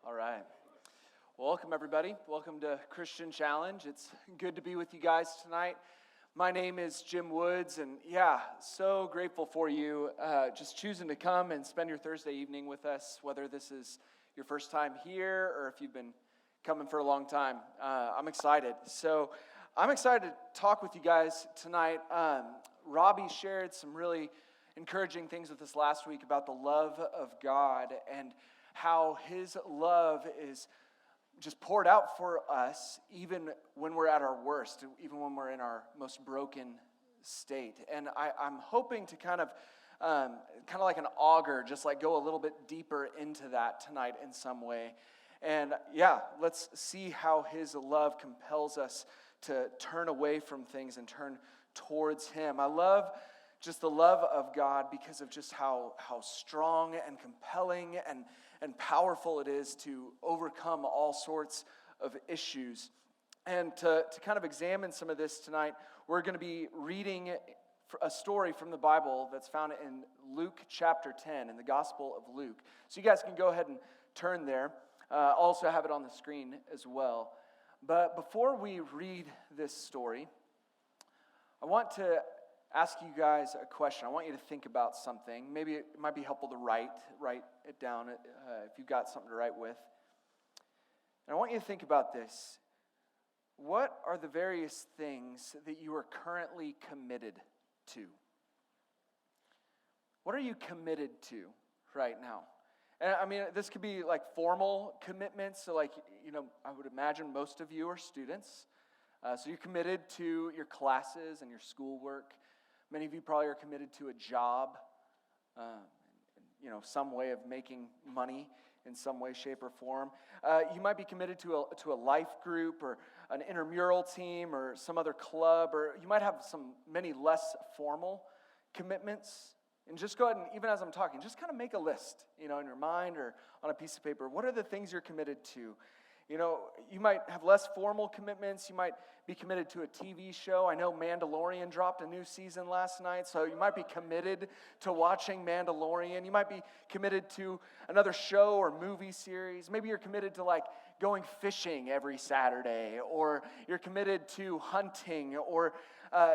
All right. Welcome, everybody. Welcome to Christian Challenge. It's good to be with you guys tonight. My name is Jim Woods, and so grateful for you just choosing to come and spend your Thursday evening with us, whether this is your first time here or if you've been coming for a long time. I'm excited. So I'm excited to talk with you guys tonight. Robbie shared some really encouraging things with us last week about the love of God and how his love is just poured out for us even when we're at our worst, even when we're in our most broken state. And I'm hoping to kind of like an auger, just like go a little bit deeper into that tonight in some way. And let's see how his love compels us to turn away from things and turn towards him. I love just the love of God because of just how strong and compelling and powerful it is to overcome all sorts of issues. And to kind of examine some of this tonight, we're going to be reading a story from the Bible that's found in Luke chapter 10, in the Gospel of Luke. So you guys can go ahead and turn there. I'll also have it on the screen as well. But before we read this story, I want to ask you guys a question. I want you to think about something. Maybe it might be helpful to write it down if you've got something to write with. And I want you to think about this. What are the various things that you are currently committed to? What are you committed to right now? And I mean, this could be like formal commitments. So I would imagine most of you are students. So you're committed to your classes and your schoolwork. Many of you probably are committed to a job, some way of making money in some way, shape, or form. You might be committed to a life group or an intramural team or some other club, or you might have many less formal commitments. And just go ahead and, even as I'm talking, just kind of make a list, in your mind or on a piece of paper. What are the things you're committed to? You might have less formal commitments. You might be committed to a TV show. I know Mandalorian dropped a new season last night, so you might be committed to watching Mandalorian. You might be committed to another show or movie series. Maybe you're committed to going fishing every Saturday, or you're committed to hunting, or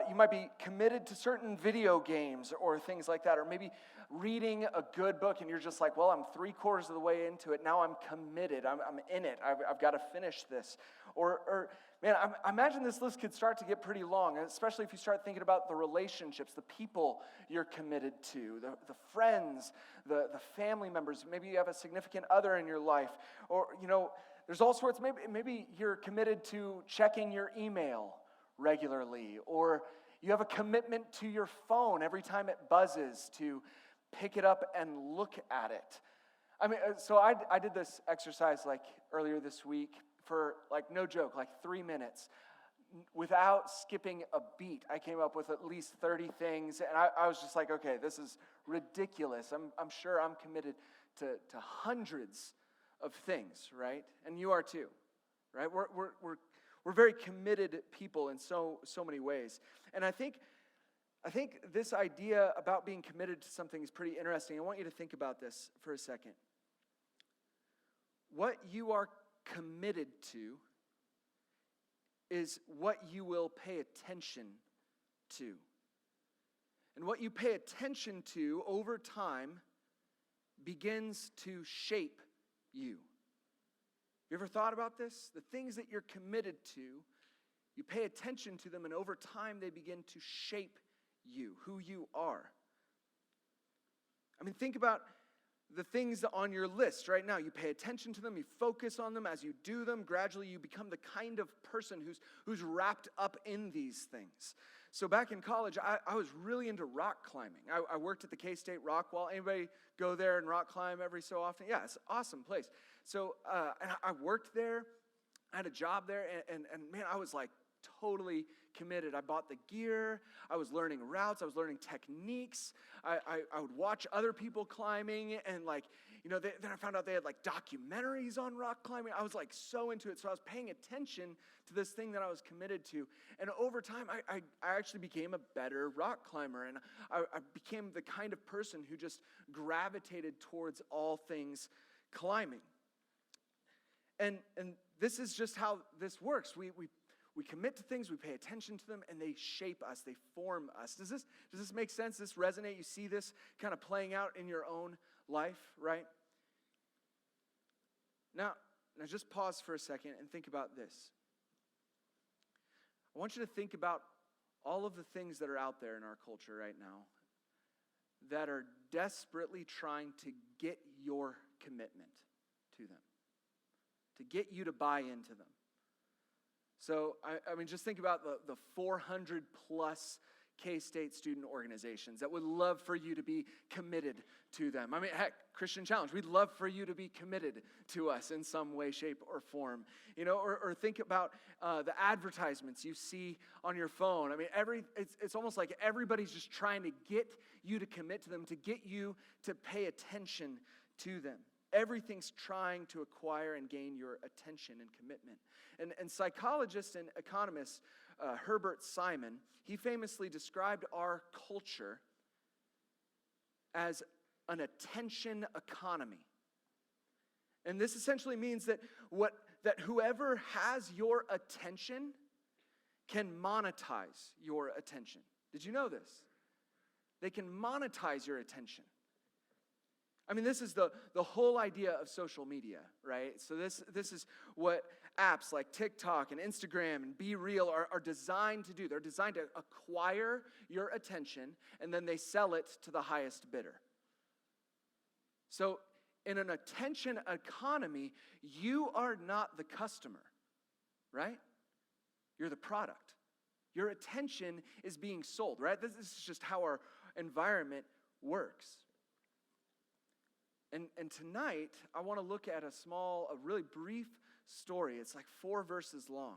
you might be committed to certain video games or things like that, or maybe reading a good book and you're just like, well, I'm 3/4 of the way into it. Now I'm committed. I'm in it. I've got to finish this. Or man, I imagine this list could start to get pretty long, especially if you start thinking about the relationships, the people you're committed to, the friends, the family members. Maybe you have a significant other in your life. Or, there's all sorts. Maybe you're committed to checking your email regularly. Or you have a commitment to your phone every time it buzzes to pick it up and look at it. I mean, so I did this exercise earlier this week for no joke, 3 minutes. Without skipping a beat, I came up with at least 30 things, and I was just like, okay, this is ridiculous. I'm sure I'm committed to hundreds of things, right? And you are too, right? We're very committed people in so many ways. And I think this idea about being committed to something is pretty interesting. I want you to think about this for a second. What you are committed to is what you will pay attention to. And what you pay attention to over time begins to shape you. You ever thought about this? The things that you're committed to, you pay attention to them, and over time they begin to shape you, who you are. I mean, think about the things on your list right now. You pay attention to them, you focus on them. As you do them, gradually you become the kind of person who's wrapped up in these things. So back in college, I was really into rock climbing. I worked at the K-State Rock Wall. Anybody go there and rock climb every so often? Yeah, it's an awesome place. So and I worked there. I had a job there, and man, I was totally committed. I bought the gear. I was learning routes. I was learning techniques. I would watch other people climbing, and then I found out they had documentaries on rock climbing. I was so into it. So I was paying attention to this thing that I was committed to. And over time, I actually became a better rock climber, and I became the kind of person who just gravitated towards all things climbing. And this is just how this works. We commit to things, we pay attention to them, and they shape us, they form us. Does this make sense? Does this resonate? You see this kind of playing out in your own life, right? Now just pause for a second and think about this. I want you to think about all of the things that are out there in our culture right now that are desperately trying to get your commitment to them, to get you to buy into them. So, I mean, just think about the 400 plus K-State student organizations that would love for you to be committed to them. I mean, heck, Christian Challenge, we'd love for you to be committed to us in some way, shape, or form. Or think about the advertisements you see on your phone. I mean, it's almost like everybody's just trying to get you to commit to them, to get you to pay attention to them. Everything's trying to acquire and gain your attention and commitment. And psychologist and economist Herbert Simon, he famously described our culture as an attention economy. And this essentially means that whoever has your attention can monetize your attention. Did you know this? They can monetize your attention. I mean, this is the whole idea of social media, right? So this is what apps like TikTok and Instagram and Be Real are designed to do. They're designed to acquire your attention, and then they sell it to the highest bidder. So in an attention economy, you are not the customer, right? You're the product. Your attention is being sold, right? This is just how our environment works. And tonight, I want to look at a really brief story. It's like 4 verses long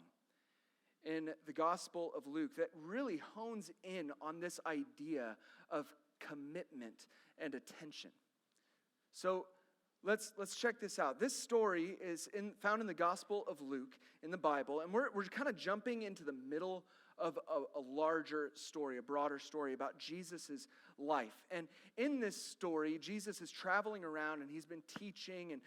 in the Gospel of Luke that really hones in on this idea of commitment and attention. So let's check this out. This story is found in the Gospel of Luke in the Bible, and we're kind of jumping into the middle of a larger story, a broader story about Jesus' life. And in this story, Jesus is traveling around and he's been teaching and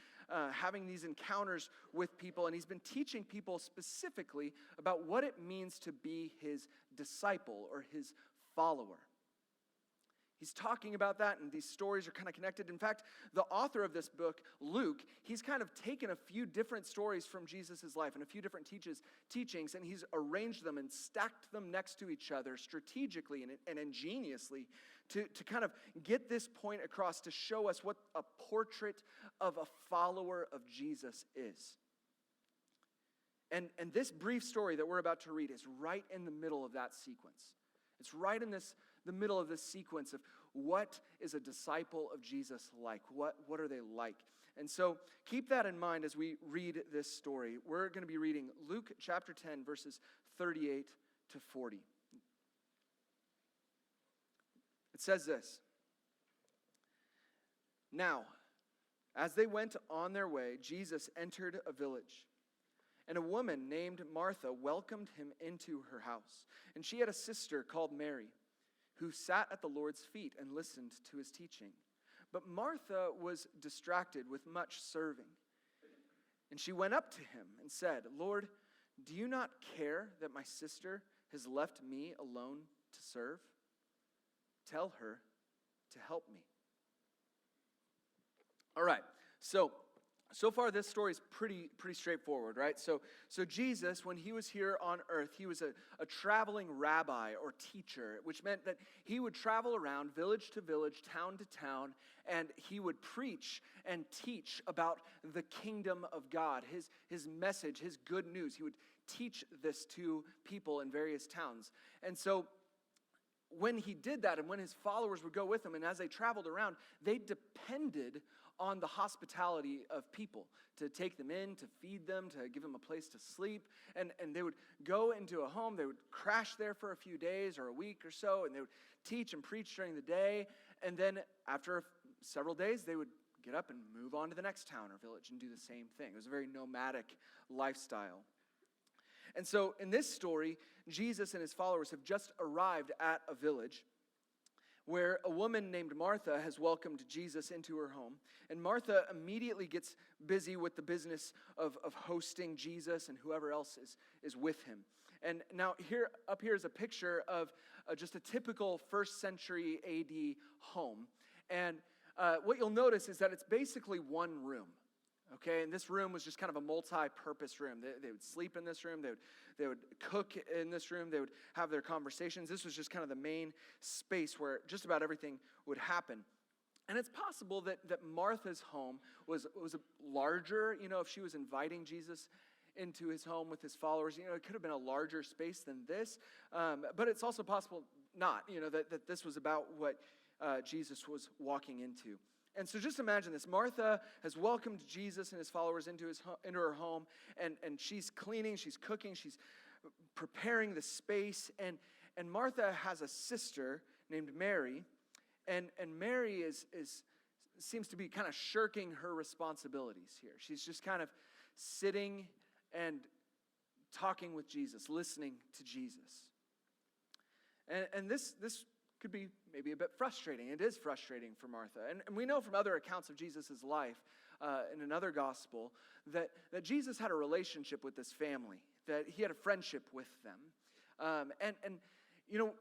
having these encounters with people, and he's been teaching people specifically about what it means to be his disciple or his follower. He's talking about that, and these stories are kind of connected. In fact, the author of this book, Luke, he's kind of taken a few different stories from Jesus' life and a few different teachings, and he's arranged them and stacked them next to each other strategically and ingeniously to kind of get this point across, to show us what a portrait of a follower of Jesus is. And this brief story that we're about to read is right in the middle of that sequence. It's right in the middle of this sequence of what is a disciple of Jesus like? What are they like? And so keep that in mind as we read this story. We're going to be reading Luke chapter 10, verses 38 to 40. It says this: Now, as they went on their way, Jesus entered a village. And a woman named Martha welcomed him into her house. And she had a sister called Mary, who sat at the Lord's feet and listened to his teaching. But Martha was distracted with much serving. And she went up to him and said, Lord, do you not care that my sister has left me alone to serve? Tell her to help me. All right, so far, this story is pretty straightforward, right? So Jesus, when he was here on earth, he was a traveling rabbi or teacher, which meant that he would travel around village to village, town to town, and he would preach and teach about the kingdom of God, his message, his good news. He would teach this to people in various towns. And so when he did that, and when his followers would go with him, and as they traveled around, they depended on the hospitality of people, to take them in, to feed them, to give them a place to sleep. And they would go into a home, they would crash there for a few days or a week or so, and they would teach and preach during the day. And then after several days, they would get up and move on to the next town or village and do the same thing. It was a very nomadic lifestyle. And so in this story, Jesus and his followers have just arrived at a village where a woman named Martha has welcomed Jesus into her home. And Martha immediately gets busy with the business of hosting Jesus and whoever else is with him. And now up here is a picture of just a typical first century AD home. And what you'll notice is that it's basically one room. Okay, and this room was just kind of a multi-purpose room. They would sleep in this room. They would cook in this room. They would have their conversations. This was just kind of the main space where just about everything would happen. And it's possible that Martha's home was larger. If she was inviting Jesus into his home with his followers, it could have been a larger space than this. But it's also possible not. That this was about what Jesus was walking into. And so just imagine this. Martha has welcomed Jesus and his followers into her home, and she's cleaning, she's cooking, she's preparing the space. And Martha has a sister named Mary, and Mary seems to be kind of shirking her responsibilities here. She's just kind of sitting and talking with Jesus, listening to Jesus. And this could be maybe a bit frustrating. It is frustrating for Martha. And we know from other accounts of Jesus' life in another gospel that Jesus had a relationship with this family, that he had a friendship with them. And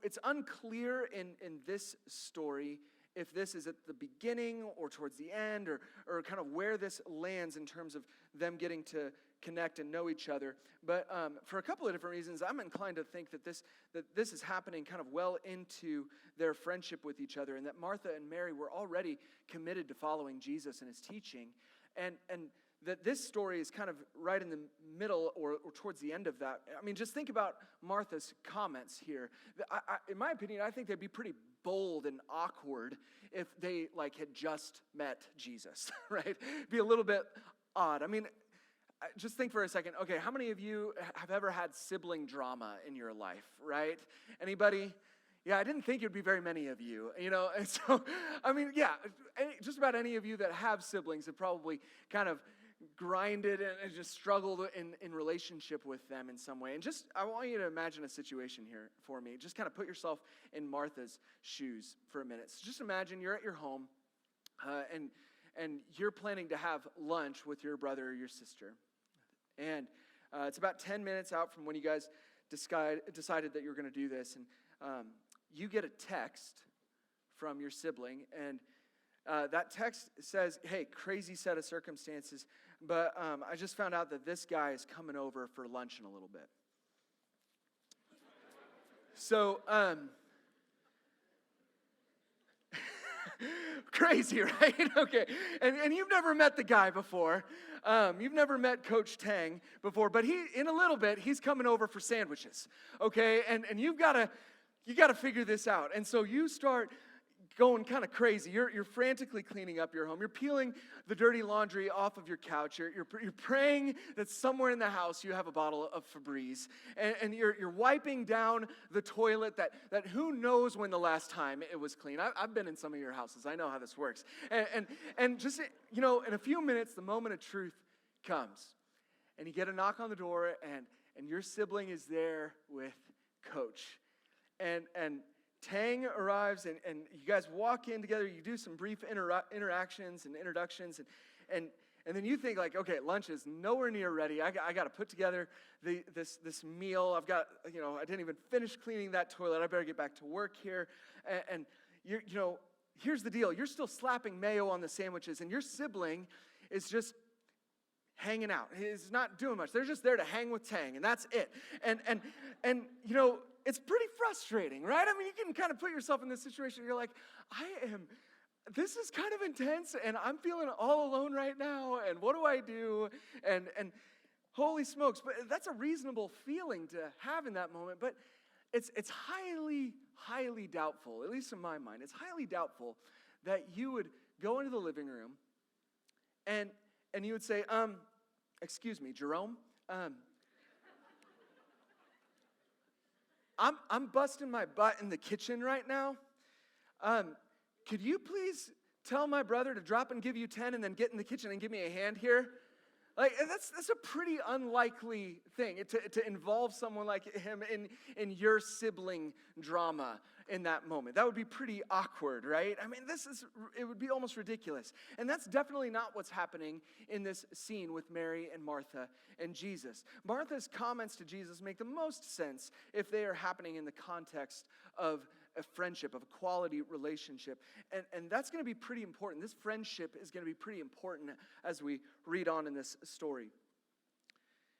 it's unclear in this story if this is at the beginning or towards the end or kind of where this lands in terms of them getting to connect and know each other. But for a couple of different reasons, I'm inclined to think that this is happening kind of well into their friendship with each other, and that Martha and Mary were already committed to following Jesus and his teaching, and that this story is kind of right in the middle or towards the end of that. I mean, just think about Martha's comments here. In my opinion, I think they'd be pretty bold and awkward if they had just met Jesus, right? Be a little bit odd. I mean, just think for a second. Okay, how many of you have ever had sibling drama in your life, right? Anybody? Yeah, I didn't think it'd be very many of you, And so, I mean, yeah, just about any of you that have siblings have probably kind of grinded and just struggled in relationship with them in some way. And I want you to imagine a situation here for me. Just kind of put yourself in Martha's shoes for a minute. So just imagine you're at your home, and you're planning to have lunch with your brother or your sister. And it's about 10 minutes out from when you guys decided that you were going to do this. And you get a text from your sibling. And that text says, hey, crazy set of circumstances, but I just found out that this guy is coming over for lunch in a little bit. So, crazy, right? Okay. And you've never met the guy before. You've never met Coach Tang before, but in a little bit, he's coming over for sandwiches, okay? And you gotta figure this out. And so you start going kind of crazy. You're frantically cleaning up your home. You're peeling the dirty laundry off of your couch. You're praying that somewhere in the house you have a bottle of Febreze, and you're wiping down the toilet that who knows when the last time it was clean. I've been in some of your houses. I know how this works. And just in a few minutes, the moment of truth comes, and you get a knock on the door, and your sibling is there with Coach, and Tang arrives, and you guys walk in together. You do some brief interactions and introductions, and then you think okay, lunch is nowhere near ready. I got to put together this meal. I've got I didn't even finish cleaning that toilet. I better get back to work here. And here's the deal. You're still slapping mayo on the sandwiches, and your sibling is just hanging out. He's not doing much. They're just there to hang with Tang, and that's it. And it's pretty frustrating, right? I mean, you can kind of put yourself in this situation. You're like, this is kind of intense, and I'm feeling all alone right now, and what do I do? And holy smokes, but that's a reasonable feeling to have in that moment, but it's highly, highly doubtful, at least in my mind, it's highly doubtful that you would go into the living room and you would say, excuse me, Jerome, I'm busting my butt in the kitchen right now. Could you please tell my brother to drop and give you 10 and then get in the kitchen and give me a hand here? That's a pretty unlikely thing to involve someone like him in your sibling drama. in that moment. That would be pretty awkward, right? I mean, it would be almost ridiculous. And that's definitely not what's happening in this scene with Mary and Martha and Jesus. Martha's comments to Jesus make the most sense if they are happening in the context of a friendship, of a quality relationship. And that's going to be pretty important. This friendship is going to be pretty important as we read on in this story.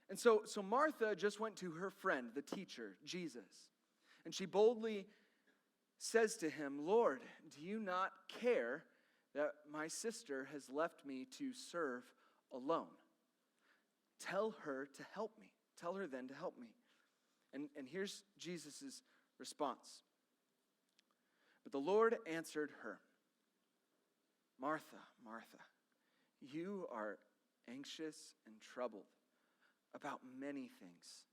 And so Martha just went to her friend, the teacher, Jesus. And she boldly says to him, "Lord, do you not care that my sister has left me to serve alone? Tell her to help me. Tell her then to help me." And here's Jesus' response. But the Lord answered her, "Martha, Martha, you are anxious and troubled about many things,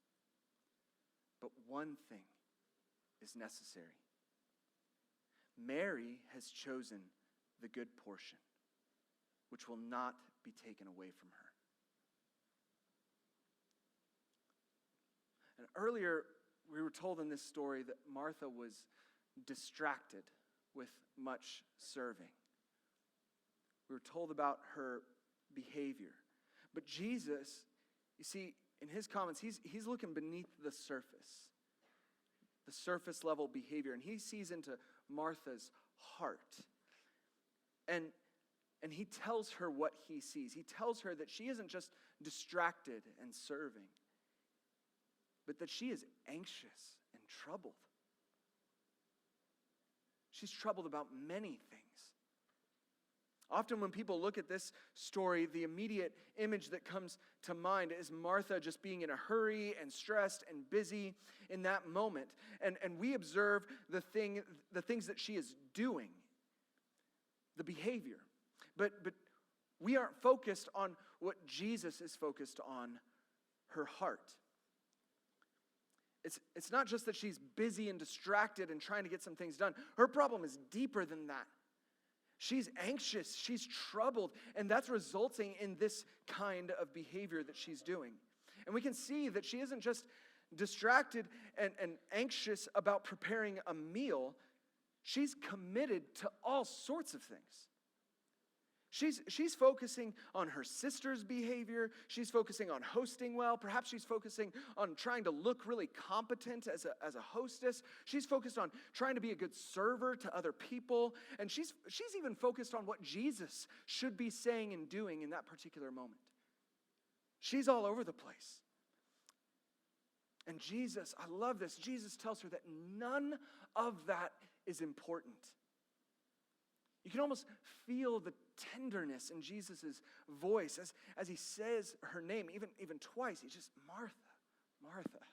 but one thing is necessary. Mary has chosen the good portion, which will not be taken away from her." And earlier, we were told in this story that Martha was distracted with much serving. We were told about her behavior. But Jesus, you see, in his comments, he's looking beneath the surface level behavior, and he sees into Martha's heart. And he tells her what he sees. He tells her that she isn't just distracted and serving, but that she is anxious and troubled. She's troubled about many things. Often when people look at this story, the immediate image that comes to mind is Martha just being in a hurry and stressed and busy in that moment. And we observe the things that she is doing, the behavior. But we aren't focused on what Jesus is focused on, her heart. It's not just that she's busy and distracted and trying to get some things done. Her problem is deeper than that. She's anxious, she's troubled, and that's resulting in this kind of behavior that she's doing. And we can see that she isn't just distracted and anxious about preparing a meal. She's committed to all sorts of things. She's focusing on her sister's behavior. She's focusing on hosting well. Perhaps she's focusing on trying to look really competent as a hostess. She's focused on trying to be a good server to other people. And she's even focused on what Jesus should be saying and doing in that particular moment. She's all over the place. And Jesus, I love this, Jesus tells her that none of that is important. You can almost feel the tenderness in Jesus' voice as he says her name, even twice. He's just, "Martha, Martha."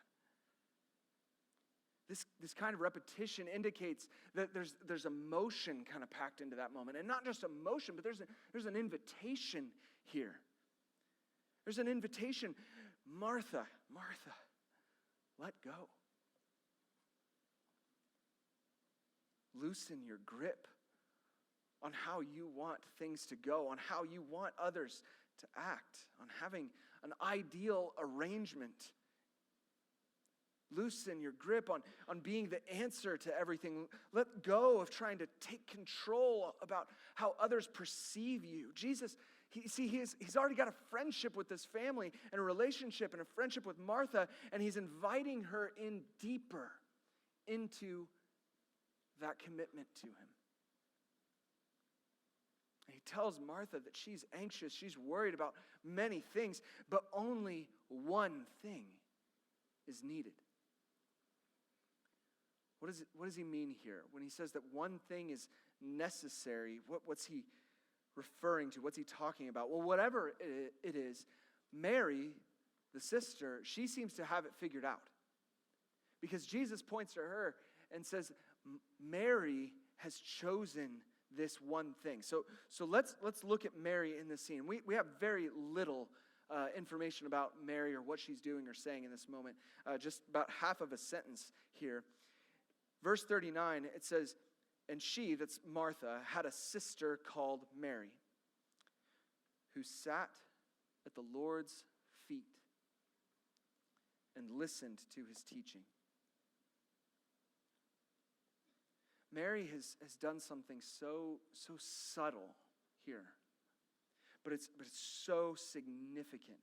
This kind of repetition indicates that there's emotion kind of packed into that moment. And not just emotion, but there's an invitation here. There's an invitation. Martha, Martha, let go. Loosen your grip on how you want things to go, on how you want others to act, on having an ideal arrangement. Loosen your grip on being the answer to everything. Let go of trying to take control about how others perceive you. Jesus, he's already got a friendship with this family and a relationship and a friendship with Martha, and he's inviting her in deeper into that commitment to him. He tells Martha that she's anxious, she's worried about many things, but only one thing is needed. What does he mean here when he says that one thing is necessary? What's he referring to? What's he talking about? Well, whatever it is, Mary, the sister, she seems to have it figured out. Because Jesus points to her and says, Mary has chosen this one thing. So let's look at Mary in this scene. We have very little information about Mary or what she's doing or saying in this moment. Just about half of a sentence here. Verse 39, it says, "And she," that's Martha, "had a sister called Mary, who sat at the Lord's feet and listened to his teaching." Mary has done something so subtle here, but it's so significant.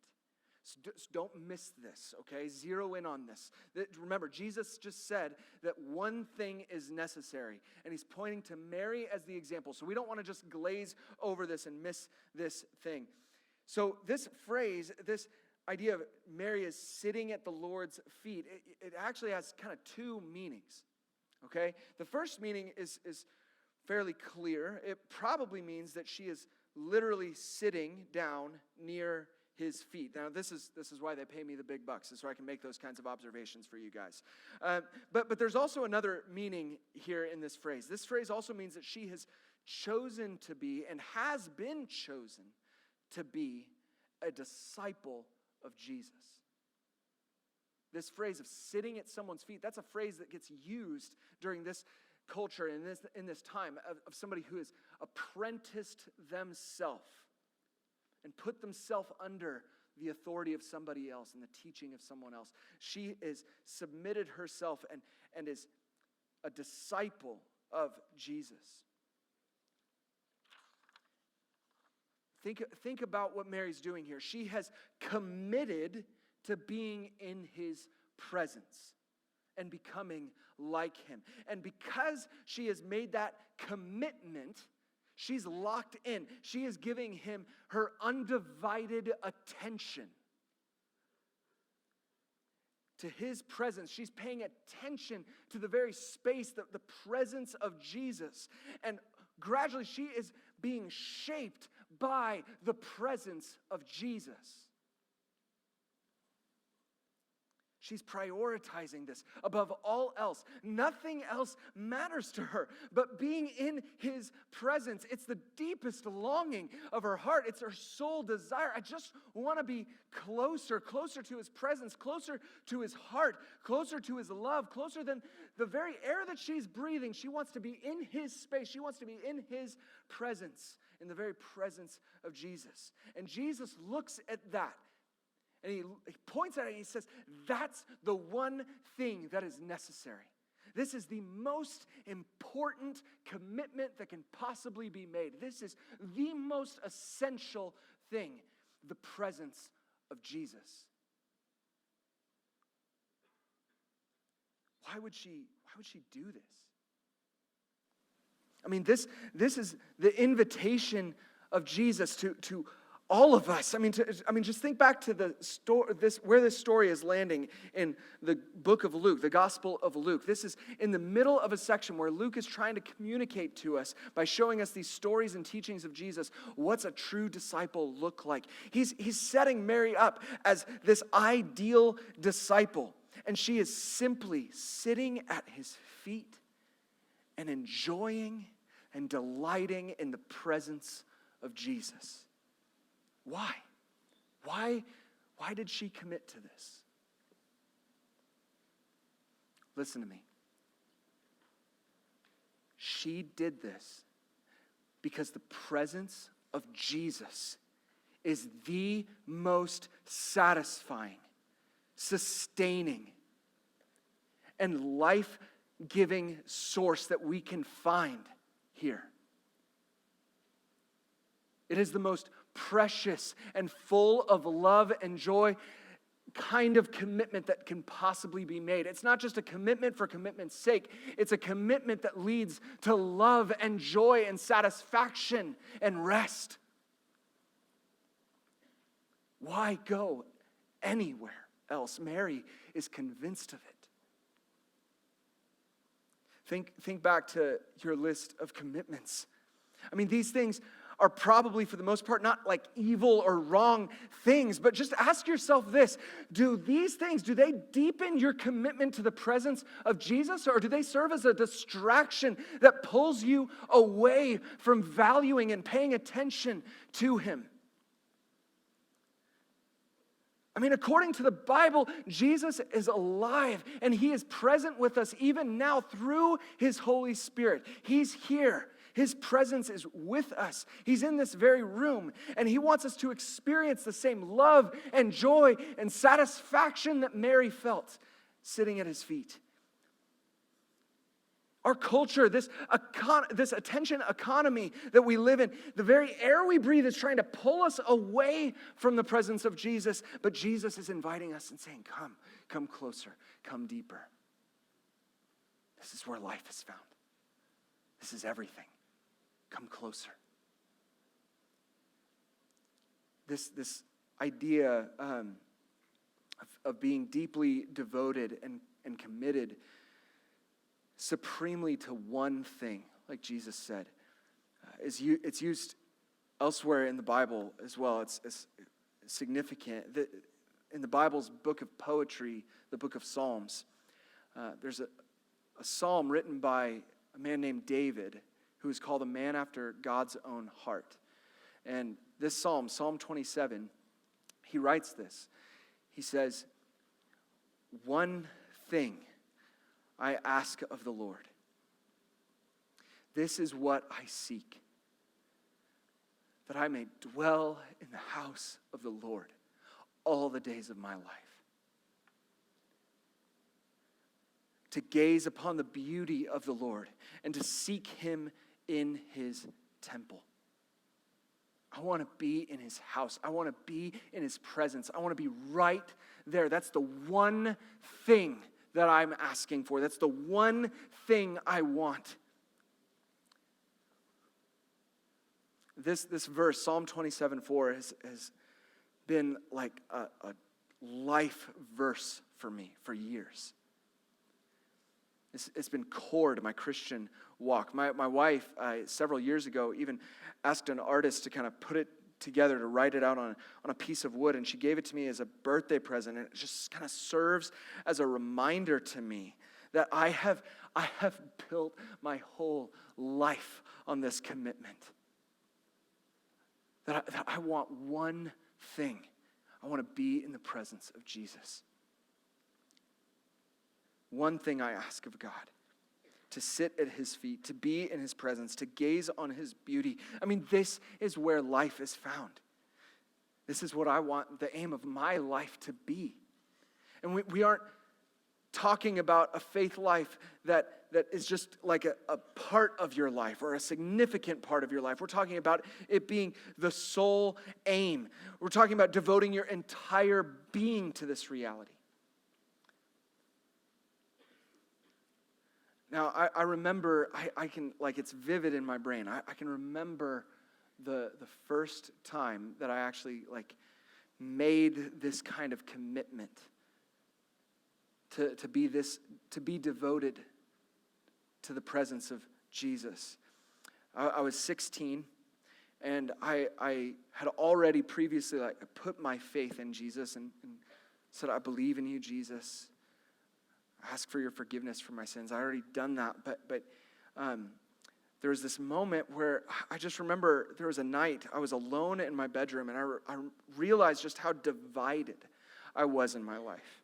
So don't miss this, okay? Zero in on this. Remember, Jesus just said that one thing is necessary, and he's pointing to Mary as the example. So we don't want to just glaze over this and miss this thing. So this phrase, this idea of Mary is sitting at the Lord's feet, it actually has kind of two meanings, okay? The first meaning is fairly clear. It probably means that she is literally sitting down near his feet. Now, this is why they pay me the big bucks, so I can make those kinds of observations for you guys. But there's also another meaning here in this phrase. This phrase also means that she has chosen to be and has been chosen to be a disciple of Jesus. This phrase of sitting at someone's feet, that's a phrase that gets used during this culture and in this time of somebody who has apprenticed themselves and put themselves under the authority of somebody else and the teaching of someone else. She is submitted herself and is a disciple of Jesus. Think about what Mary's doing here. She has committed to being in his presence and becoming like him. And because she has made that commitment, she's locked in. She is giving him her undivided attention. To his presence. She's paying attention to the very space, the presence of Jesus. And gradually she is being shaped by the presence of Jesus. She's prioritizing this above all else. Nothing else matters to her but being in his presence. It's the deepest longing of her heart. It's her sole desire. I just want to be closer to his presence, closer to his heart, closer to his love, closer than the very air that she's breathing. She wants to be in his space. She wants to be in his presence, in the very presence of Jesus. And Jesus looks at that. And he points at it and he says, that's the one thing that is necessary. This is the most important commitment that can possibly be made. This is the most essential thing, the presence of Jesus. Why would she do this? I mean, this is the invitation of Jesus to all of us. I mean, just think back to the story. Where this story is landing in the book of Luke, the Gospel of Luke. This is in the middle of a section where Luke is trying to communicate to us by showing us these stories and teachings of Jesus. What's a true disciple look like? He's setting Mary up as this ideal disciple, and she is simply sitting at his feet and enjoying and delighting in the presence of Jesus. Why? Why did she commit to this? Listen to me. She did this because the presence of Jesus is the most satisfying, sustaining, and life-giving source that we can find here. It is the most precious and full of love and joy kind of commitment that can possibly be made. It's not just a commitment for commitment's sake. It's a commitment that leads to love and joy and satisfaction and rest. Why go anywhere else? Mary is convinced of it. Think back to your list of commitments. I mean, these things are probably, for the most part, not like evil or wrong things, but just ask yourself this: do these things, do they deepen your commitment to the presence of Jesus, or do they serve as a distraction that pulls you away from valuing and paying attention to him? I mean, according to the Bible, Jesus is alive, and he is present with us even now through his Holy Spirit. He's here. His presence is with us. He's in this very room, and he wants us to experience the same love and joy and satisfaction that Mary felt sitting at his feet. Our culture, this attention economy that we live in, the very air we breathe is trying to pull us away from the presence of Jesus. But Jesus is inviting us and saying, come closer, come deeper. This is where life is found. This is everything. Come closer. This idea of being deeply devoted and committed supremely to one thing, like Jesus said, it's used elsewhere in the Bible as well. It's significant. In the Bible's book of poetry, the book of Psalms, there's a psalm written by a man named David, who is called a man after God's own heart. And this psalm, Psalm 27, he writes this. He says, "One thing I ask of the Lord. This is what I seek, that I may dwell in the house of the Lord all the days of my life, to gaze upon the beauty of the Lord and to seek him in his temple." I want to be in his house. I want to be in his presence. I want to be right there. That's the one thing that I'm asking for. That's the one thing I want. This verse, Psalm 27:4, has been like a life verse for me for years. It's been core to my Christian walk. My wife, several years ago, even asked an artist to kind of put it together, to write it out on a piece of wood, and she gave it to me as a birthday present, and it just kind of serves as a reminder to me that I have built my whole life on this commitment. That I want one thing. I want to be in the presence of Jesus. One thing I ask of God, to sit at his feet, to be in his presence, to gaze on his beauty. I mean, this is where life is found. This is what I want the aim of my life to be. And we aren't talking about a faith life that is just like a part of your life or a significant part of your life. We're talking about it being the sole aim. We're talking about devoting your entire being to this reality. Now, I remember, I can, like, it's vivid in my brain. I can remember the first time that I actually, like, made this kind of commitment to be devoted to the presence of Jesus. I was 16, and I had already previously, like, put my faith in Jesus and said, "I believe in you, Jesus. Ask for your forgiveness for my sins." I already done that, but there was this moment where I just remember there was a night I was alone in my bedroom, and I realized just how divided I was in my life.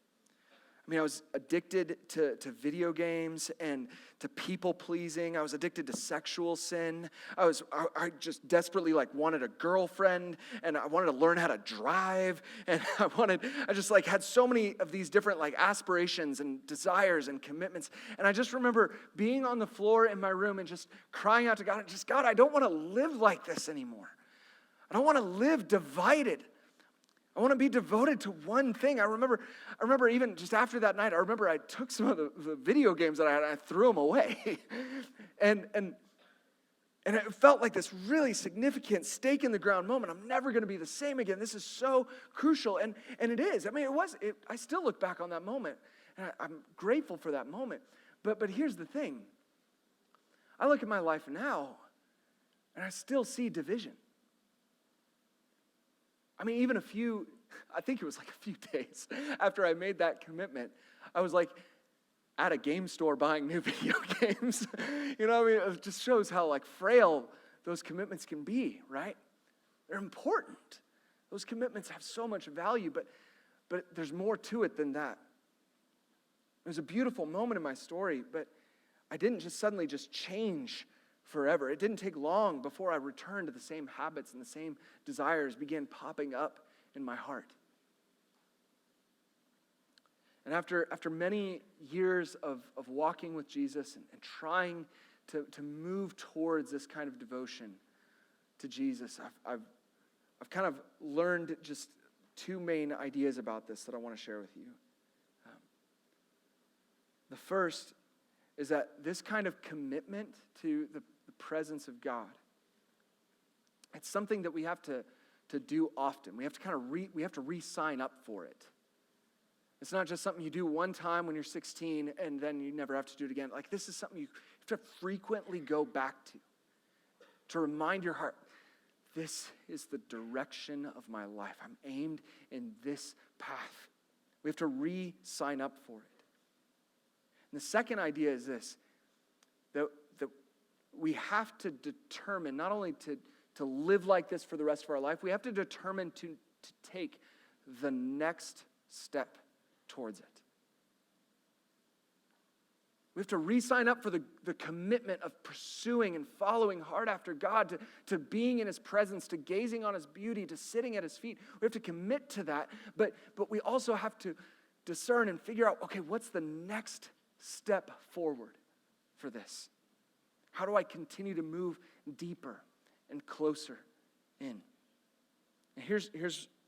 I mean, I was addicted to video games and to people pleasing. I was addicted to sexual sin. I just desperately wanted a girlfriend, and I wanted to learn how to drive, and I just had so many of these different aspirations and desires and commitments. And I just remember being on the floor in my room and just crying out to God, God, I don't want to live like this anymore. I don't want to live divided. I want to be devoted to one thing. I remember even just after that night, I took some of the video games that I had and I threw them away. and it felt like this really significant stake in the ground moment. I'm never going to be the same again. This is so crucial. And it is. I mean, I still look back on that moment, and I'm grateful for that moment. But here's the thing. I look at my life now, and I still see division. I mean, even I think it was a few days after I made that commitment, I was at a game store buying new video games. You know what I mean? It just shows how frail those commitments can be, right? They're important. Those commitments have so much value, but there's more to it than that. It was a beautiful moment in my story, but I didn't just suddenly change forever. It didn't take long before I returned to the same habits and the same desires began popping up in my heart. And after many years of walking with Jesus and trying to move towards this kind of devotion to Jesus, I've kind of learned just two main ideas about this that I want to share with you. The first is that this kind of commitment to the presence of God, it's something that we have to do often. We have to kind of we have to re-sign up for it. It's not just something you do one time when you're 16 and then you never have to do it again. Like, this is something you have to frequently go back to remind your heart, this is the direction of my life. I'm aimed in this path. We have to re-sign up for it. And the second idea is this, that we have to determine not only to live like this for the rest of our life, we have to determine to take the next step towards it. We have to re-sign up for the commitment of pursuing and following hard after God, to being in His presence, to gazing on His beauty, to sitting at His feet. We have to commit to that, but we also have to discern and figure out, okay, what's the next step forward for this? How do I continue to move deeper and closer in? And here's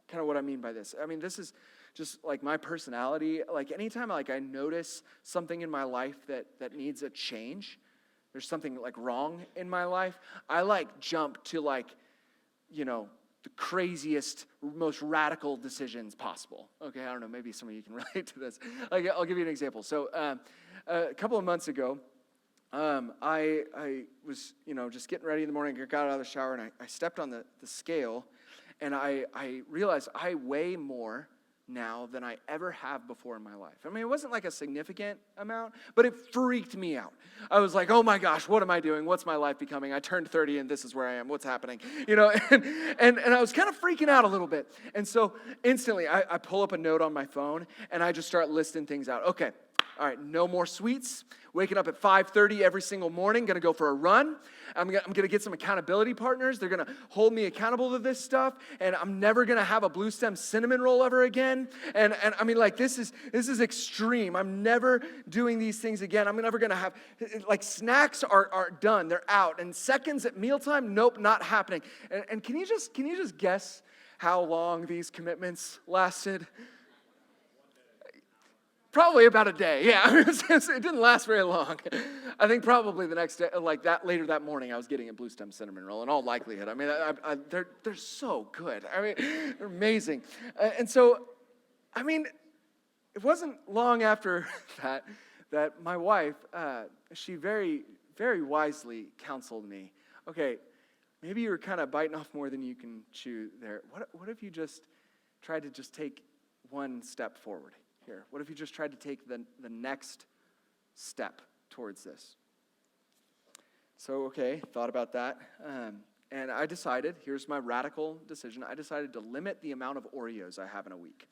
kind of what I mean by this. I mean, this is just like my personality. Like, anytime I notice something in my life that needs a change, there's something wrong in my life, I jump to the craziest, most radical decisions possible. Okay, I don't know, maybe some of you can relate to this. I'll give you an example. So a couple of months ago, I was just getting ready in the morning, got out of the shower, and I stepped on the scale, and I realized I weigh more now than I ever have before in my life. I mean, it wasn't a significant amount, but it freaked me out. I was like, oh my gosh, what am I doing? What's my life becoming? I turned 30 and this is where I am. What's happening? And I was kind of freaking out a little bit. And so instantly I pull up a note on my phone and I just start listing things out. Okay, all right, no more sweets. Waking up at 5:30 every single morning, going to go for a run. I'm going to get some accountability partners. They're going to hold me accountable to this stuff, and I'm never going to have a Blue Stem cinnamon roll ever again. And I mean, this is extreme. I'm never doing these things again. I'm never going to have, snacks are done. They're out. And seconds at mealtime, nope, not happening. And can you just guess how long these commitments lasted? Probably about a day, yeah. It didn't last very long. I think probably the next day, later that morning, I was getting a Blue Stem cinnamon roll in all likelihood. I mean, they're so good. I mean, they're amazing. And so, I mean, it wasn't long after that my wife, she very, very wisely counseled me. Okay, maybe you were kind of biting off more than you can chew there. What if you just tried to just take one step forward? Here. What if you just tried to take the next step towards this? So, okay, thought about that. And I decided, here's my radical decision, I decided to limit the amount of Oreos I have in a week.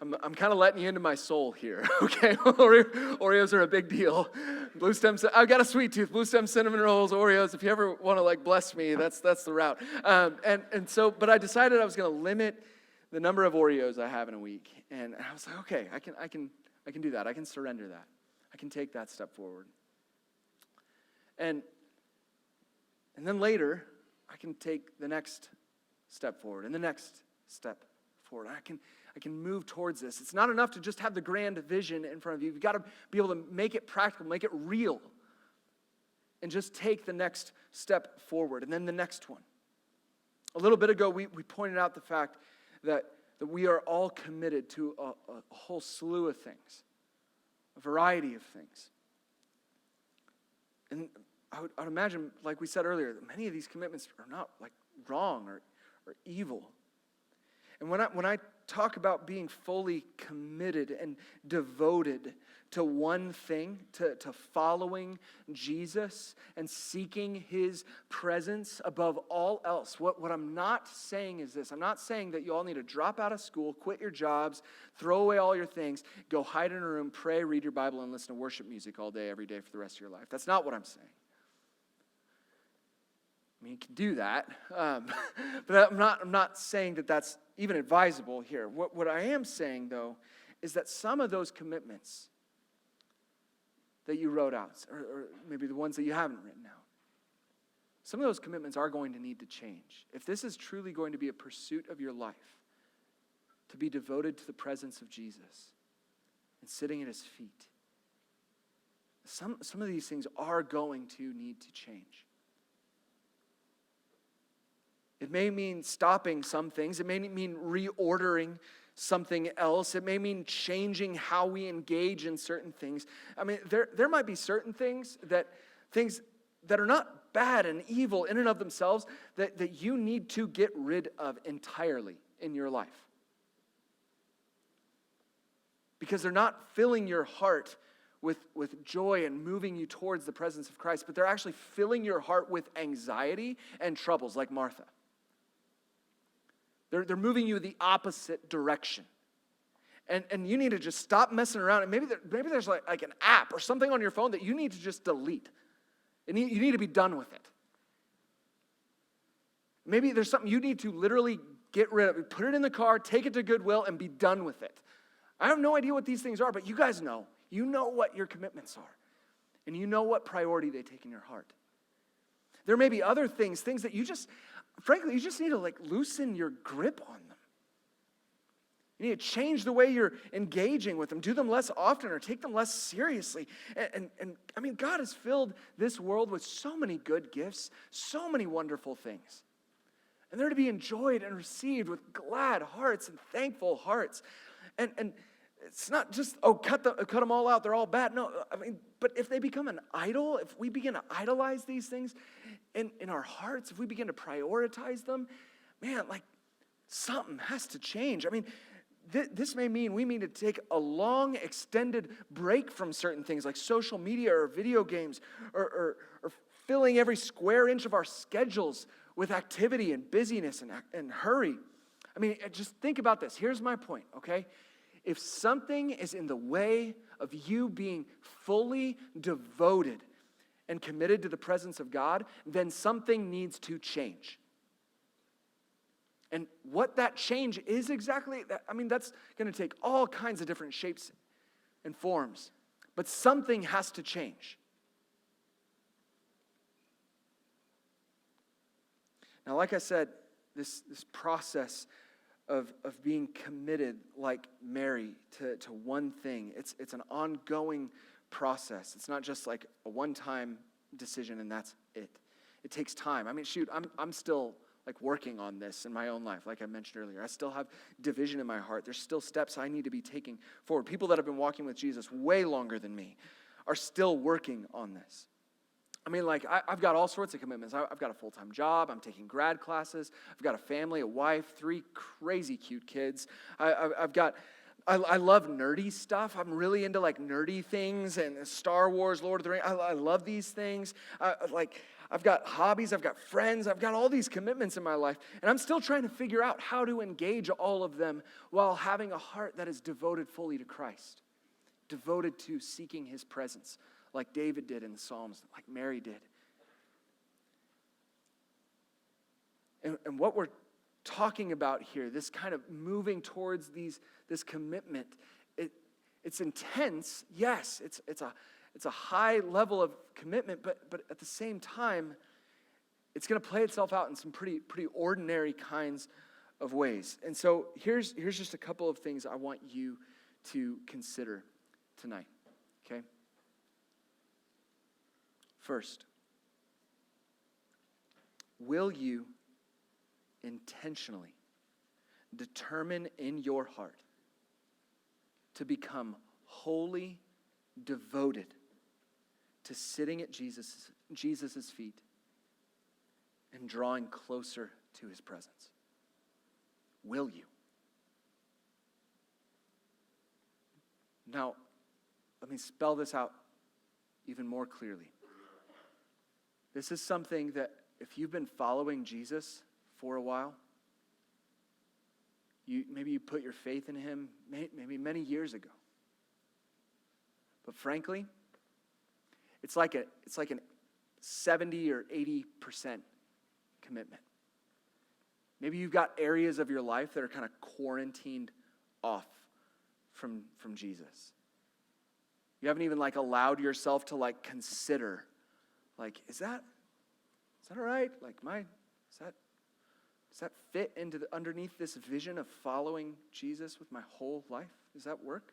I'm kind of letting you into my soul here, okay? Oreos are a big deal. Blue Stem, I've got a sweet tooth. Blue Stem cinnamon rolls, Oreos. If you ever want to bless me, that's the route. But I decided I was going to limit the number of Oreos I have in a week. And I was like, okay, I can do that. I can surrender that. I can take that step forward. And then later, I can take the next step forward and the next step forward. I can move towards this. It's not enough to just have the grand vision in front of you. You've got to be able to make it practical, make it real, and just take the next step forward and then the next one. A little bit ago, we pointed out the fact that we are all committed to a whole slew of things, a variety of things. And I would imagine, like we said earlier, that many of these commitments are not wrong or evil. And when I talk about being fully committed and devoted to one thing, to following Jesus and seeking His presence above all else, what I'm not saying is this. I'm not saying that you all need to drop out of school, quit your jobs, throw away all your things, go hide in a room, pray, read your Bible, and listen to worship music all day, every day for the rest of your life. That's not what I'm saying. I mean, you can do that, but I'm not saying that that's even advisable here. What I am saying, though, is that some of those commitments that you wrote out, or maybe the ones that you haven't written out, some of those commitments are going to need to change. If this is truly going to be a pursuit of your life, to be devoted to the presence of Jesus and sitting at his feet, some of these things are going to need to change. It may mean stopping some things. It may mean reordering something else. It may mean changing how we engage in certain things. I mean, there might be certain things that are not bad and evil in and of themselves that you need to get rid of entirely in your life. Because they're not filling your heart with joy and moving you towards the presence of Christ, but they're actually filling your heart with anxiety and troubles, like Martha. They're moving you the opposite direction. And you need to just stop messing around. And maybe there's like an app or something on your phone that you need to just delete. And you need to be done with it. Maybe there's something you need to literally get rid of. Put it in the car, take it to Goodwill, and be done with it. I have no idea what these things are, but you guys know. You know what your commitments are. And you know what priority they take in your heart. There may be other things that you just, frankly, you just need to loosen your grip on them. You need to change the way you're engaging with them. Do them less often or take them less seriously. And I mean, God has filled this world with so many good gifts, so many wonderful things. And they're to be enjoyed and received with glad hearts and thankful hearts. And it's not just, cut them all out, they're all bad. No, I mean, but if they become an idol, if we begin to idolize these things in our hearts, if we begin to prioritize them, man, something has to change. I mean, this may mean we need to take a long, extended break from certain things like social media or video games or filling every square inch of our schedules with activity and busyness and hurry. I mean, just think about this. Here's my point, okay? If something is in the way of you being fully devoted and committed to the presence of God, then something needs to change. And what that change is exactly, that's going to take all kinds of different shapes and forms. But something has to change. Now, like I said, this process of being committed like Mary to one thing, it's an ongoing process. It's not just like a one-time decision and that's it. It takes time. I mean, I'm still working on this in my own life, like I mentioned earlier. I still have division in my heart. There's still steps I need to be taking forward. People that have been walking with Jesus way longer than me are still working on this. I mean, I've got all sorts of commitments. I've got a full-time job. I'm taking grad classes. I've got a family, a wife, 3 crazy cute kids. I love nerdy stuff. I'm really into nerdy things and Star Wars, Lord of the Rings. I love these things. I've got hobbies. I've got friends. I've got all these commitments in my life. And I'm still trying to figure out how to engage all of them while having a heart that is devoted fully to Christ, devoted to seeking his presence, like David did in the Psalms, like Mary did. And what we're talking about here, this kind of moving towards this commitment, it's intense. Yes, it's a high level of commitment, but at the same time, it's going to play itself out in some pretty ordinary kinds of ways. And so here's just a couple of things I want you to consider tonight. Okay. First, will you intentionally determine in your heart to become wholly devoted to sitting at Jesus' feet and drawing closer to his presence? Will you? Now, let me spell this out even more clearly. This is something that if you've been following Jesus for a while, maybe you put your faith in him maybe many years ago. But frankly, it's like an 70 or 80% commitment. Maybe you've got areas of your life that are kind of quarantined off from Jesus. You haven't even allowed yourself to consider, is that all right? Does that fit into underneath this vision of following Jesus with my whole life? Does that work?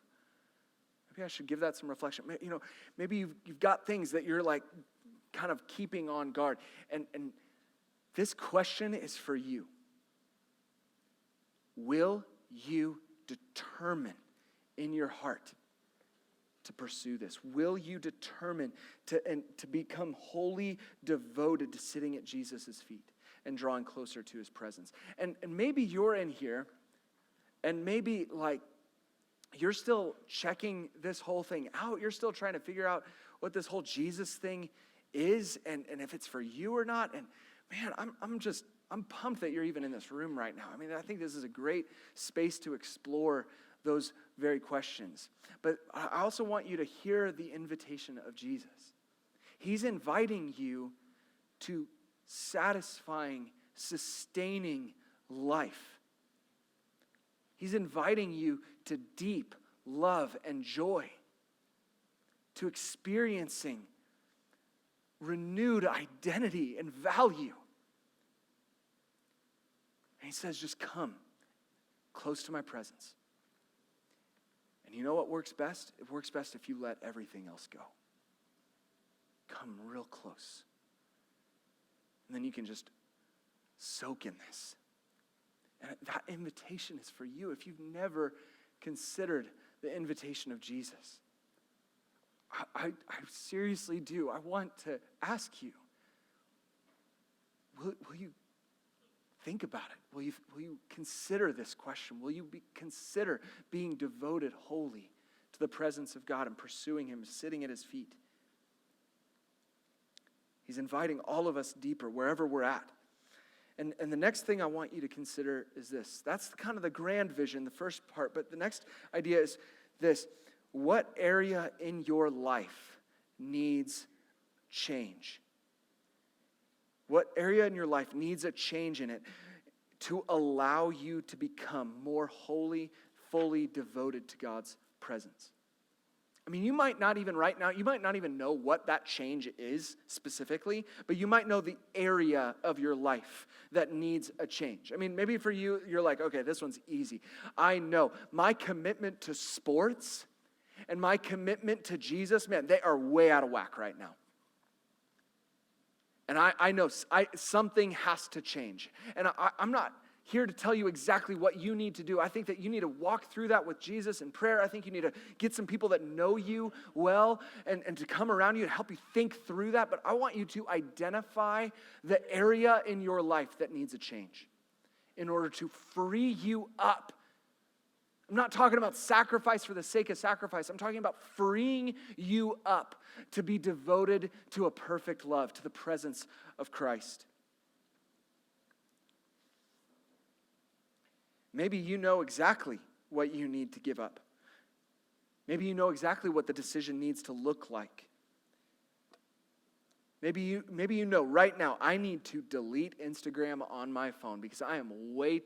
Maybe I should give that some reflection. Maybe you've got things that you're kind of keeping on guard. And this question is for you. Will you determine in your heart to pursue this? Will you determine to become wholly devoted to sitting at Jesus' feet and drawing closer to his presence? And maybe you're in here, and maybe you're still checking this whole thing out. You're still trying to figure out what this whole Jesus thing is and if it's for you or not. And man, I'm pumped that you're even in this room right now. I mean, I think this is a great space to explore those very questions. But I also want you to hear the invitation of Jesus. He's inviting you to satisfying, sustaining life. He's inviting you to deep love and joy, to experiencing renewed identity and value. And he says, just come close to my presence. And you know what works best? It works best if you let everything else go. Come real close. And then you can just soak in this. And that invitation is for you if you've never considered the invitation of Jesus. I seriously do. I want to ask you, will you think about it? Will you consider this question? Will you consider being devoted wholly to the presence of God and pursuing him, sitting at his feet? He's inviting all of us deeper, wherever we're at. And the next thing I want you to consider is this. That's kind of the grand vision, the first part. But the next idea is this. What area in your life needs change? What area in your life needs a change in it to allow you to become more wholly, fully devoted to God's presence? I mean, you might not even right now, you might not even know what that change is specifically, but you might know the area of your life that needs a change. I mean, maybe for you, you're like, okay, this one's easy. I know my commitment to sports and my commitment to Jesus, man, they are way out of whack right now. And I know something has to change. And I'm not here to tell you exactly what you need to do. I think that you need to walk through that with Jesus in prayer. I think you need to get some people that know you well and to come around you and help you think through that. But I want you to identify the area in your life that needs a change in order to free you up. I'm not talking about sacrifice for the sake of sacrifice. I'm talking about freeing you up to be devoted to a perfect love, to the presence of Christ. Maybe you know exactly what you need to give up. Maybe you know exactly what the decision needs to look like. Maybe you know right now, I need to delete Instagram on my phone because I am way